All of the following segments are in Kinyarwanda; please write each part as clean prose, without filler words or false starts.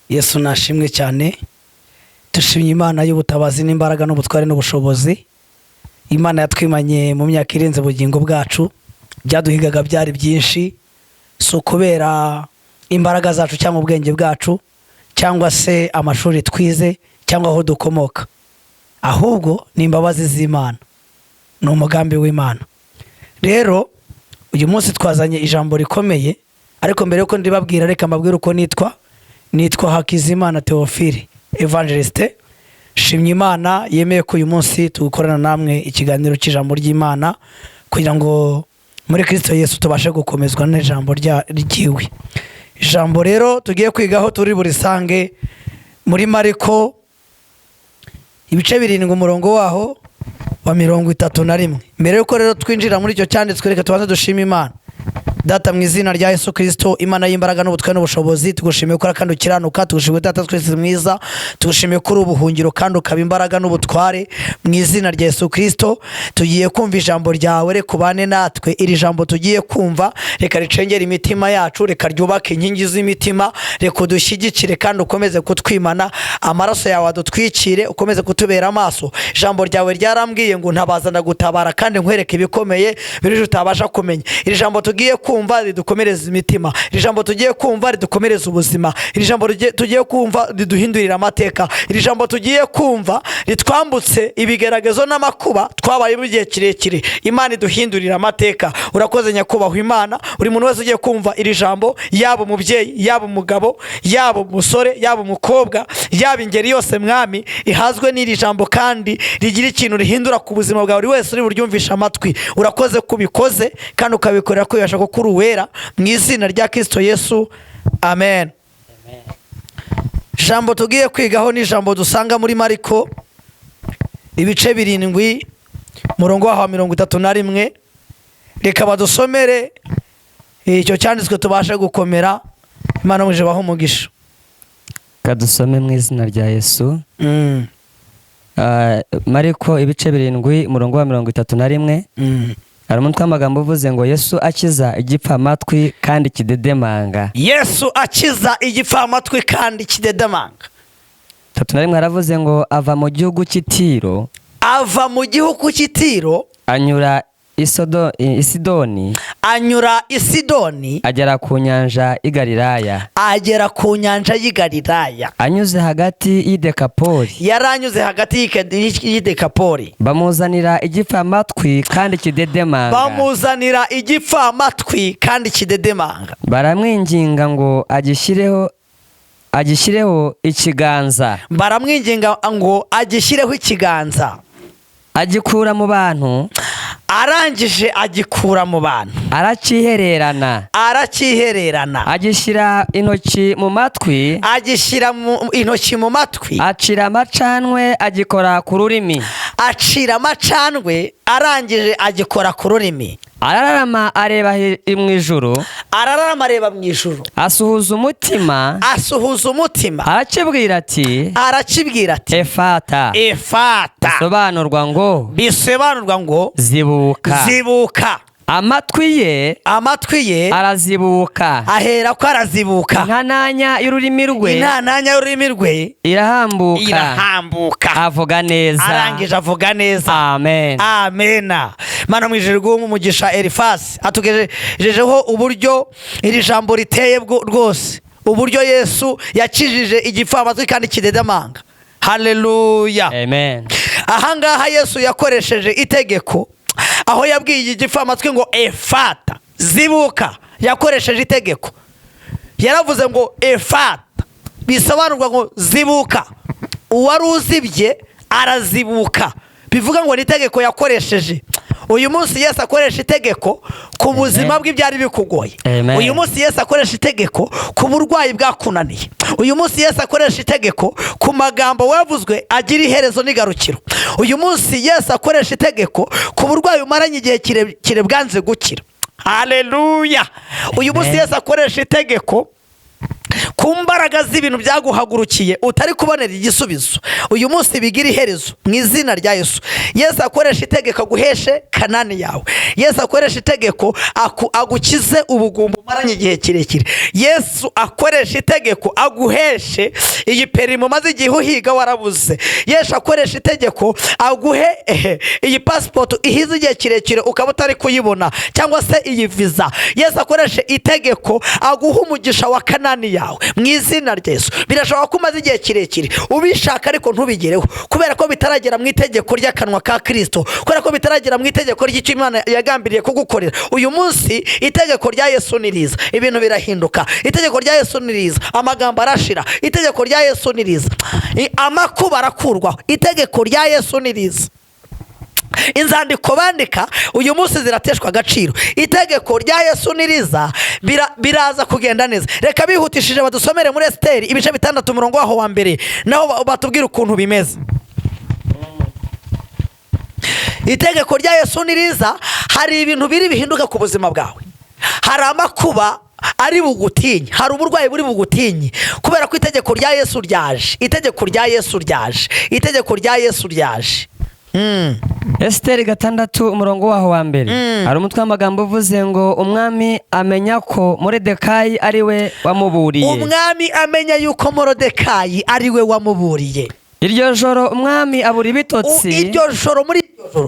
Yesu nashimwe cyane. Dushimye Imana y'ubutabazi n'imbaraga n'ubutware n'ubushobozi. Imana yatwimanye mu myaka irenze ubugingo bwacu. Byaduhigaga byari byinshi, so kubera imbaraga zacu cyangwa ubwenge bwacu cyangwa se amashuri twize cyangwa aho dukomoka, ahubwo ni imbabazi z'Imana, ni umugambi w'Imana. Rero uyu munsi twazanye ijambo rikomeye, ariko mbere yuko ndibabwira reka mbabwire uko nitwa Hakizimana Theophile Evangeliste. Shimye Imana yemeye ko uyu munsi tugukorana namwe ikiganiro cy'ijambo ry'Imana kugira ngo muri Kristo Yesu tubashe gukomezwa n'ijambo ryiwe. Ijambo rero tugiye kwigaho turi burisange muri Mariko ibice 7 umurongo waho wa 31. Mbere yuko rero twinjira muri icyo cyanditswe, reka tubanze dushime Imana. Data mu izina rya Yesu Kristo, Imana y'imbaraga n'ubutware n'ubushobozi, tugushimiye ko kandi ukiranuka, tugushimiye Data twese mwiza, tugushimiye ko ubuhungiro kandi ukaba imbaraga n'ubutware. Mu izina rya Yesu Kristo tugiye kumva ijambo ryawe, reka ubane natwe. Iri jambo tugiye kumva reka ricengera imitima yacu, reka ryubake inkingi z'imitima, reka udushyigikire kandi ukomeze kutwimana, amaraso yawe adutwikire, ukomeze kutubera amaso. Ijambo ryawe ryarambwiye ngo ntabazana gutabara kandi nkwereke ibikomeye biri utabasha kumenya. Iri jambo tugiye kumva ridukomereza imitima, iri jambo tugiye kumva ridukomereza ubuzima, iri jambo tugiye kumva riduhindurira amateka, iri jambo tugiye kumva ritwambutse ibigeragezo n'amakuba twabaye mu gihe kirekire. Imana iduhindurira amateka. Urakoze nyakubahwa Imana. Uri muntu wese ugiye kumva iri jambo, yaba umubyeyi, yaba umugabo, yaba umusore, yaba umukobwa, yaba ingeri yose mwami, ihazwe n'iri jambo kandi rigira ikintu rihindura ku buzima bwa buri wese uri buryumvisha amatwi. Urakoze kubikoze kandi ukabikorera ko yashaka kuri uwera, mu izina rya Kristo Yesu, amen. Jambo tugiye kwigaho ni jambo dusanga muri Mariko ibice 7 murongo wa 31. Reka badusomere icyo cyanditswe tubashe gukomera. Imana muje baho umugisha. Kadusome mu izina rya Yesu. Mariko ibice 7 murongo wa 31. Hari umutwe w'amagambo uvuze ngo Yesu akiza igipfamatwi kandi kidedemanga. Yesu akiza igipfamatwi kandi kidedemanga. 31 haravuze ngo ava mu gihugu cy'Itiro. Ava mu gihugu cy'Itiro anyura Isidoni. Anyura Isidoni agera ku nyanja y'Igalilaya. Agera ku nyanja y'Igalilaya. Anyuze hagati y'Idekapoli. Yaranyuze hagati y'Idekapoli. Bamuzanira igipfamatwi kandi kidedemanga. Bamuzanira igipfamatwi kandi kidedemanga. Baramwinginga ngo agishyireho ikiganza. Baramwinginga ngo agishyireho ikiganza. Agikura mu bantu. Arangije agikura mu bantu. Arakihererana. Agishyira intoki mu matwi. Agishyira intoki mu matwi. Acira amacanwe agikora ku rurimi. Acira amacanwe arangije agikora ku rurimi. Arararama areba mu ijuru. Arararama areba mu ijuru. Asuhuza umutima. Arakibwira ati Efata. Bisobanurwa ngo zibuka. Amatwi ye arazibuka. Ahera ko arazibuka. Intananya y'ururimi rwe irahambuka. Avuga neza. Arangije avuga neza. Amen. Amena. Mana mwijuru rw'umugisha Elifasi atugejejeho uburyo iri jambo riteye rwose, uburyo Yesu yakijije igipfamatwi kandi kidedemanga. Haleluya. Amen. Ahangaha Yesu yakoresheje itegeko, aho yabwiye igipfamatwi ngo Efata, zibuka. Yakoresheje itegeko, yaravuze ngo Efata, bisobanurwa ngo zibuka. Uwari uzibye arazibuka, bivuga ngo ni itegeko yakoresheje. Uyu munsi Yesu akoresha itegeko ku buzima bw'ibyari bikugoye. Uyu munsi Yesu akoresha itegeko ku burwayi bwakunaniye. Uyu munsi Yesu akoresha itegeko ku magambo wavuzwe agira iherezo n'igarukiro. Uyu munsi Yesu akoresha itegeko ku burwayi umaranye igihe kirekire bwanze gukira. Haleluya. Uyu munsi Yesu akoresha itegeko ku ku mbaraga z'ibintu byaguhagurukiye utari kubonera igisubizo, uyu munsi bigira iherezo mu izina rya Yesu. Yesu akoresha itegeko aguheshe Kanani yawe. Yesu akoresha itegeko agukize ubugumba umaranye igihe kirekire. Yesu akoresha itegeko aguheshe iyi perimo maze igihe uhiga warabuze. Yesu akoresha itegeko aguhe iyi passport ihize igihe kirekire ukaba utari kuyibona, cyangwa se iyi visa. Yesu akoresha itegeko aguha umugisha wa Kanani yawe mu izina rya Yesu. Birashoboka ko umaze igihe kirekire ubishaka ariko ntubigereho, kubera ko bitaragera mu itegeko ry'akanwa ka Kristo, kubera ko bitaragera mu itegeko ry'icyo Imana yagambiriye kugukorera. Uyu munsi itegeko rya Yesu niriza, ibintu birahinduka. Itegeko rya Yesu niriza, amagambo arashira. Itegeko rya Yesu niriza, amakuba arakurwaho. Itegeko rya Yesu niriza, inzandiko bandika uyu munsi zirateshwa agaciro. Itegeko rya Yesu niriza, biraza kugenda neza. Reka bihutishije badusomere muri Esiteri ibice 6 umurongo waho wa mbere, naho batubwira ukuntu bimeze. Itegeko rya Yesu niriza, hari ibintu biri bihinduka ku buzima bwawe. Hari amakuba ari bugutinye, hari uburwayi buri bugutinye, kubera ko itegeko rya Yesu ryaje. Itegeko rya Yesu ryaje. Itegeko rya Yesu ryaje. Esiteri 6 umurongo waho wa mbere, hari umutwe w'amagambo uvuze ngo umwami amenya ko Moridekayi ari we wamuburiye. Umwami amenya yuko Moridekayi ari we wamuburiye. Iryo joro umwami abura ibitotsi. Iryo joro, muri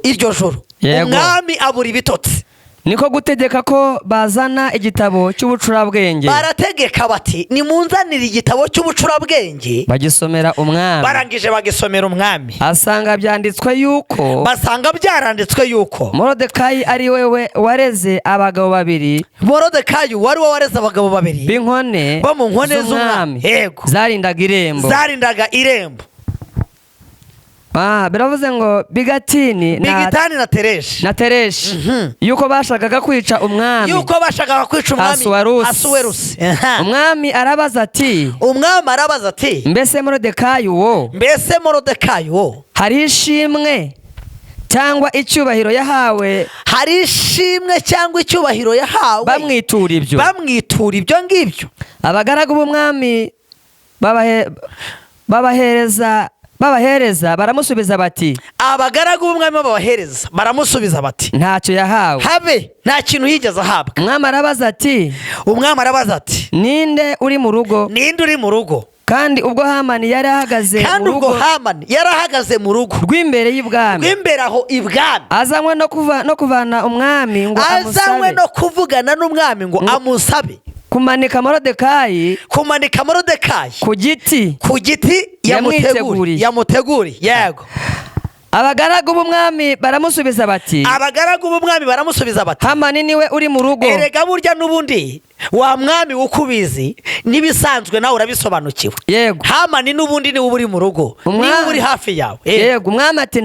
iryo joro umwami abura ibitotsi. Niko gutegeka ko bazana igitabo cy'ubucurabwenge. Barategeka bati nimunzanire igitabo cy'ubucurabwenge. Bagisomera umwami. Barangije bagisomera umwami. Asanga byanditswe yuko, basanga byaranditswe yuko Moridekayi ari wewe wareze abagabo babiri. Moridekayi wari we wareze abagabo babiri b'inkone bo mu nkone z'umwami. Yego, zarindaga irembo. zarindaga irembo. Biravuze ngo Bigitani na Tereshi. Yuko bashakaga kwica umwami. Asuwerusi. Umwami arabaza ati, mbese Moridekayi wo hari ishimwe cyangwa icyubahiro yahawe? Hari ishimwe cyangwa icyubahiro yahawe bamwitura ibyo ngibyo. Abagaragu b'umwami babahereza baramusubiza bati, abagaragu b'umwami baramusubiza bati ntacyo yahawe, habe nta kintu yigeze ahabwa. umwami arabaza ati ninde uri mu rugo? Kandi ubwo Hamani yari ahagaze mu rugo rw'imbere y'ibwami, rw'imbere aho ibwami, azanywe no kuvana umwami ngo amusabe, azanywe no kuvugana n'umwami ngo amusabe kumanika Moridekayi ku giti yamuteguriye. Yego. Abagaragu b'umwami baramusubiza bati, Hamani niwe uri mu rugo. Erega burya n'ubundi wa mwami ukubizi nibisanzwe nawe urabisobanukiwe. Yego. Hamani n'ubundi niwe uri mu rugo, niwe uri hafi yawe. Yego. Umwami ati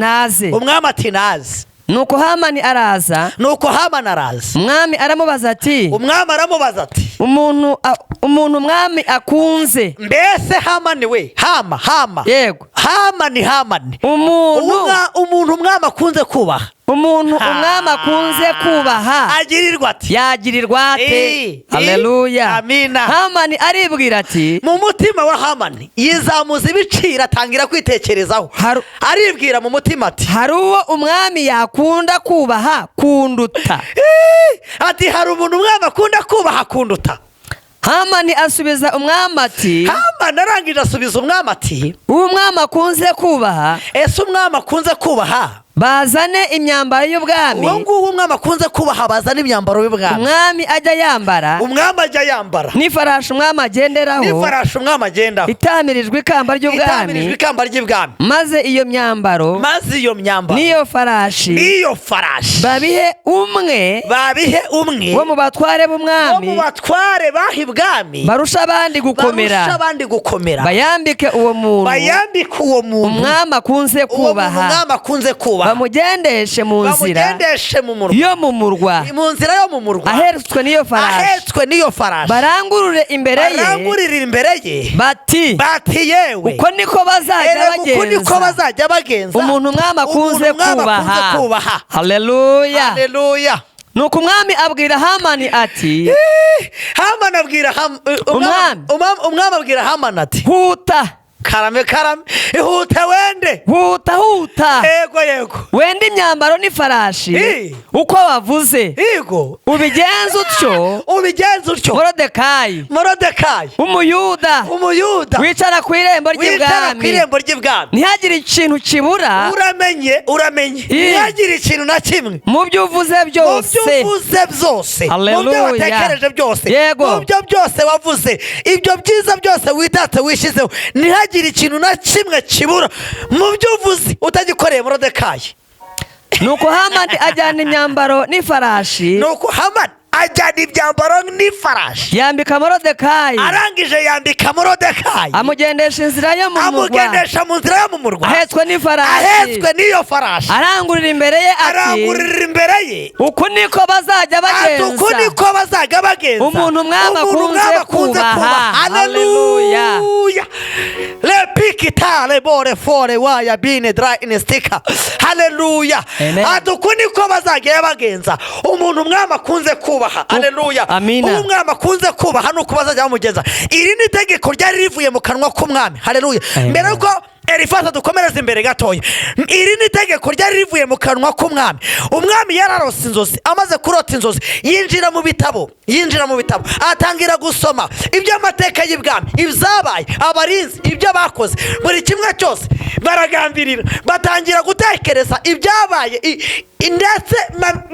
naze. Nuko Hamani araza. Umwami aramubaza ati, umuntu umwami akunze. Mbese Hamani we, Hama. Yego. Hamani. Umuntu umwami akunze kubaha. Umuntu umwami akunze kubaha yagirirwa ate? Haleluya. Amina. Hamani aribwira ati, mu mutima wa Hamani yizamuza ibiciro, atangira kwitekerezaho. Aribwira mu mutima ati, hari uwo umwami yakunda kubaha kunduta. Ati hari umuntu umwami akunda kubaha kunduta. Hamani asubiza umwami ati, Hamani arangije asubiza umwami ati, uwo umwami akunze kubaha, ese umwami akunze kubaha bazane imyambaro y'ubwami. Uwo nguwo umwami akunze kubaha bazane imyambaro y'ubwami. Umwami ajya yambara. N'ifarashi umwami agenderaho. Itamirijwe ikamba ry'ubwami. Maze iyo myambaro. N'iyo farashi. Babihe umwe. Wo mu batware b'umwami. Barusha abandi gukomera. Bayambike uwo muntu. Umwami akunze kubaha. Bamugendeshe mu nzira yo mu murwa. Ahetswe n'iyo farashi. Barangurure imbere ye. Bati yewe. Uko niko bazajya bagenza. Umuntu umwami akunze kubaha. Haleluya. nuko umwami abwira Hamani ati Hamani abwira umwami abwira Hamani ati huta karame huta wende huta yego wende imyambaro n'ifarashi uko wavuze yego ubigenza utyo Morodekayi umuyuda wicara ku irembo ry'ibwami ntihagire ikintu kibura. uramenye ntihagire ikintu na kimwe mu byo uvuze byose mu byo watekereje byose mu byo byose wavuze ibyo byiza byose witatse wishyizeho ntihagire ikintu na kimwe kibura mu byo uvuze utagikoreye Morodekayi. nuko Hamani ajyana imyambaro n'ifarashi yambika Morodekayi, arangije yambika Morodekayi amugendesha inzira yo mu murwa ahetswe n'iyo farashi, arangurira imbere ye uku niko bazajya bagenza umuntu umwami akunze kubaha. Haleluya. Lepikitale bore fore waya bine dry in sticker. Haleluya. Uku niko bazajya bagenza umuntu umwami akunze kubaha. Haleluya. Umwami akunze kubaha nuko bazajya bamugenza. Iri ni itegeko ryari rivuye mu kanwa k'umwami. Haleluya. Mbere yuko Elifasa dukomereza imbere gatoya, iri ni itegeko ryari rivuye mu kanwa k'umwami. Umwami yararose inzozi, amaze kurota inzozi yinjira mu bitabo atangira gusoma iby'amateka y'ibwami, ibyabaye, abarinzi, ibyo bakoze, buri kimwe cyose baragambirira, batangira gutekereza ibyabaye ndetse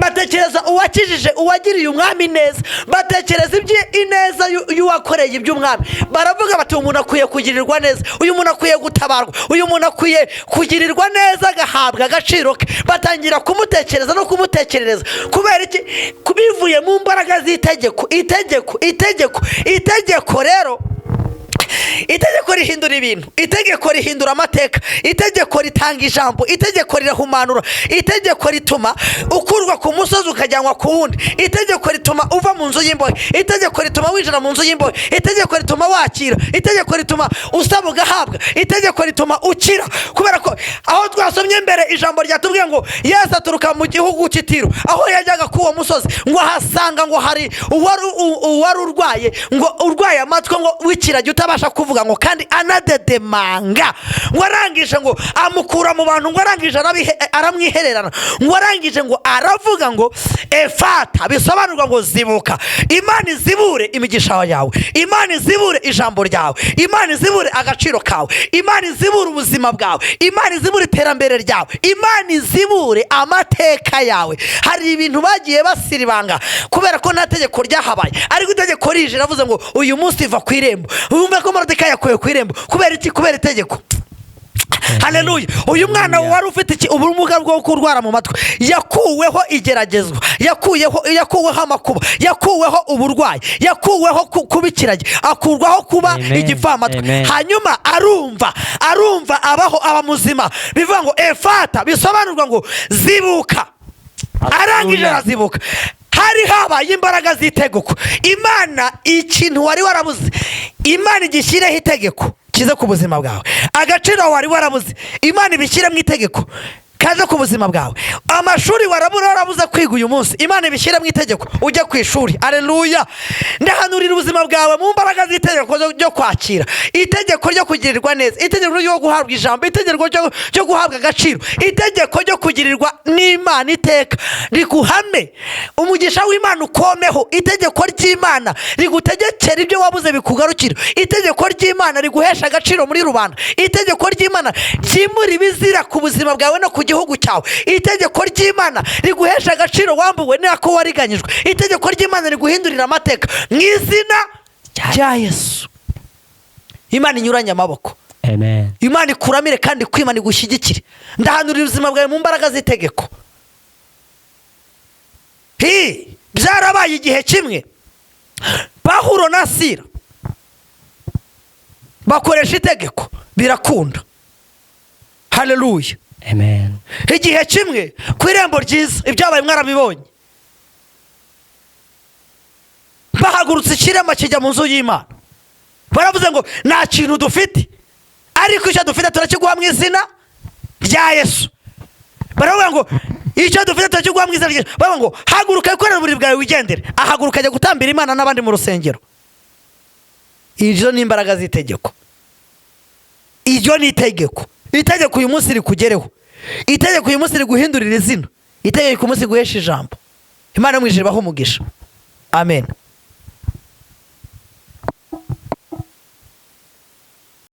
batekereza uwakijije, uwagiriye umwami neza, batekereza ineza y'uwakoreye iby'umwami. Baravuga bati umuntu akwiye kugirirwa neza, uyu muntu akwiye gutabarwa, uyu muntu akwiye kugirirwa neza agahabwa agaciro ke. Batangira kumutekereza no kumutekerereza. Kubera iki? Kubivuye mu mbaraga z'itegeko. Itegeko rero, itegeko rihindura ibintu, itegeko rihindura amateka, itegeko ritanga ijambo, itegeko rirahumanura, itegeko rituma ukurwa ku musozi ukajyanwa ku wundi, itegeko rituma uva mu nzu y'imbohe, itegeko rituma winjira mu nzu y'imbohe, itegeko rituma wakira, itegeko rituma usaba ugahabwa, itegeko rituma ukira. Kubera ko aho twasomye mbere ijambo ryatubwiye ngo Yesu aturuka mu gihugu cy'Itiro, aho yajyaga ku uwo musozi ngo ahasanga ngo hari uwari urwaye, ngo urwaye amatwi, ngo wikiragi utabasha kuvuga, ngo kandi anadedemanga, ngo arangije ngo amukura mu bantu, ngo arangije aramwihererana, ngo arangije ngo aravuga ngo efata, bisobanurwa ngo zibuka. Imana izibure imigisha yawe, Imana izibure ijambo ryawe, Imana izibure agaciro kawe, Imana izibure ubuzima bwawe, Imana izibure iterambere ryawe, Imana izibure amateka yawe. Hari ibintu bagiye basiribanga kubera ko nta tegeko ryahabaye, ariko itegeko rije ravuze ngo uyu munsi va ku irembo. Wumve ko Morodekayi yakuye ku irembo kubera iki? Kubera itegeko. Haleluya. Uyu mwana wari ufite ubumuga bwo kurwara mu matwi yakuweho igeragezwa, yakuweho amakuba, yakuweho uburwayi, yakuweho kubikirage, akurwaho kuba igipfamatwi. Hanyuma arumva aba muzima. Bivuga ngo efata, bisobanurwa ngo zibuka. Arangije arazibuka. Hari habaye imbaraga z'itegeko. Imana ikintu wari warabuze, Imana igishyireho itegeko kize ku buzima bwawe. Agaciro wari warabuze, Imana ibishyire mu itegeko kaje ku buzima bwawe. Amashuri warabuze kwiga uyu munsi, Imana ibishyire mu itegeko ujye ku ishuri. Haleluya. Ndahanurira ubuzima bwawe mu mbaraga z'itegeko ryo kwakira, itegeko ryo kugirirwa neza, itegeko ryo guhabwa ijambo, itegeko ryo guhabwa agaciro, itegeko ryo kugirirwa n'Imana iteka riguhame, umugisha w'Imana ukomeho. Itegeko ry'Imana rigutegekera ibyo wabuze bikugarukira, itegeko ry'Imana riguhesha agaciro muri rubanda, itegeko ry'Imana ryimura ibizira ku buzima bwawe no ku gihugu cyawe, itegeko ry'Imana riguhesha agaciro wambuwe n'ako wariganyijwe, itegeko ry'Imana riguhindurira amateka mu izina rya Yesu. Imana inyuranye amaboko. Amen. Imana ikuramire kandi kwimana igushyigikire. Ndahanurira ubuzima bwawe mu mbaraga z'itegeko. Byarabaye igihe kimwe Pawulo na Sila bakoresha itegeko birakunda. Haleluya. Amen. Igihe kimwe ku irembo ryiza, ibyabaye mwarabibonye, bahagurutse ikirema kijya mu nzu y'Imana. Baravuze ngo nta kintu dufite, ariko icyo dufite turakiguha mu izina rya Yesu. baravuga ngo icyo dufite tukiguha mu izina ryawe. Baravuga ngo haguruka wikorere uburiri bwawe wigendere. Ahaguruka ajya gutambira Imana n'abandi mu rusengero. Izo ni imbaraga z'itegeko. Iryo ni itegeko. Itegeko uyu munsi rikugereho. Itegeko uyu munsi riguhindurira izina. Itegeko uyu munsi guhesha ijambo. Imana mu ijuru ibahe umugisha. Amen.